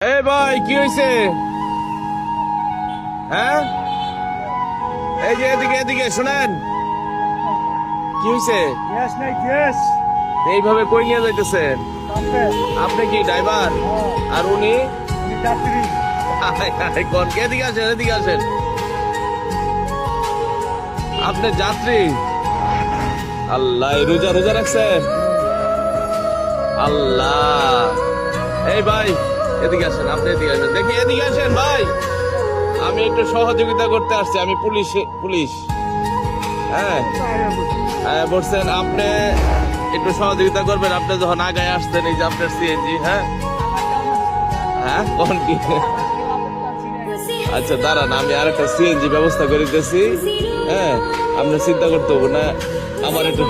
এই ভাই কি হয়েছে? হ্যাঁ, এই যে এদিকে এদিকে শুনেন, কি হয়েছে? গ্যাস নাই গ্যাস। এইভাবে কই নিয়ে যাইতেছেন? আপনি কি ড্রাইভার? আর উনি যাত্রী। কোন? এদিকে আসেন, এদিকে আসেন। আপনি যাত্রী? আল্লাহ, এই রোজা রোজা রাখছেন? আল্লাহ, এই ভাই এদিকে আসেন, আপনি এদিকে আসেন, দেখি এদিকে আসেন ভাই, আমি একটু সহযোগিতা করতে আসছি, আমি পুলিশ পুলিশ। হ্যাঁ হ্যাঁ বলছেন, আপনি একটু সহযোগিতা করবেন, আপনি যখন আগায় আসতেন, এই যে আপনার সিএনজি। হ্যাঁ হ্যাঁ, কোন কি? আচ্ছা দাঁড়ান, আমি আর একটা সিএনজি ব্যবস্থা করে দিতেছি। হ্যাঁ, আপনি চিন্তা করতে হবে না, আমার একটু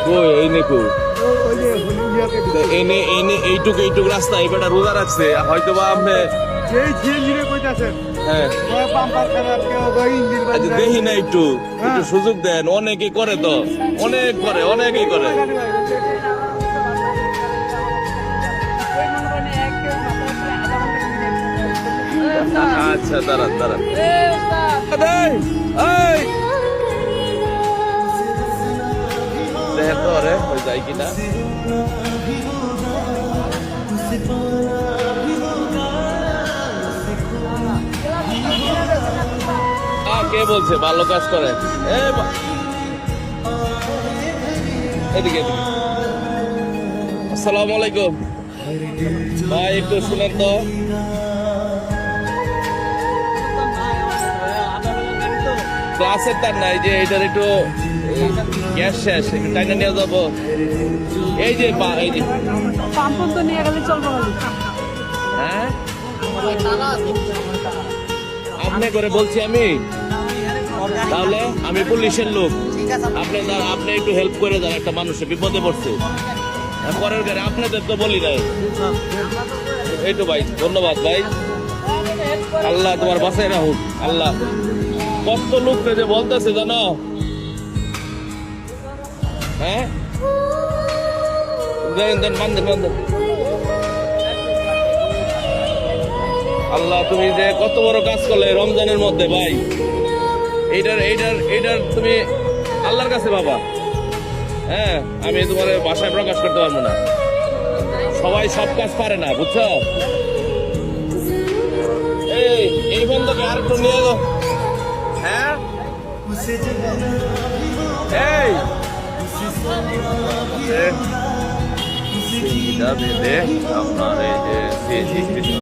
কই এই নেকু এনে এনে এইটুকু এইটুকু রাস্তা এবারটা রোজা রাখছে, হয়তো বা আপনি হ্যাঁ আচ্ছা দেখি না, একটু একটু সুযোগ দেন, অনেকে করে তো, অনেক করে, অনেকেই করে। আচ্ছা দাঁড়ান দাঁড়ান, দেখেন তো রে হয়ে যায় কিনা। কে বলছে ভালো কাজ করে? এদিকে এদিকে। আসসালামু আলাইকুম ভাই, একটু শুনেন তো। ক্লাসের তার নাই যে এটার একটু গ্যাস শেষ, একটু টাইনা নিয়ে যাবো। এই যে এই যে নিয়ে গেলে চলবো। হ্যাঁ আপনি করে বলছি আমি, তাহলে আমি পুলিশের লোক, আপনি একটু হেল্প করে দেন, একটা মানুষের বিপদে পড়ছে পরের গাড়ি, আপনাদের তো বলি নাই। এই তো ভাই, ধন্যবাদ ভাই, আল্লাহ তোমার বাসায় রাখুক। আল্লাহ, কত লোক যে বলতেছে জানো। হ্যাঁ দেন বান্ধেন বান্ধেন। আল্লাহ, তুমি যে কত বড় কাজ করলে রমজানের মধ্যে ভাই, এইটার এইটার এইটার তুমি আল্লাহর কাছে বাবা। হ্যাঁ, আমি তোমার ভাষায় প্রকাশ করতে পারবো না, সবাই সব কাজ পারে না, বুঝছো? এই বন্ধুকে আর একটু নিয়ে গো। হ্যাঁ এই আপনার এই যে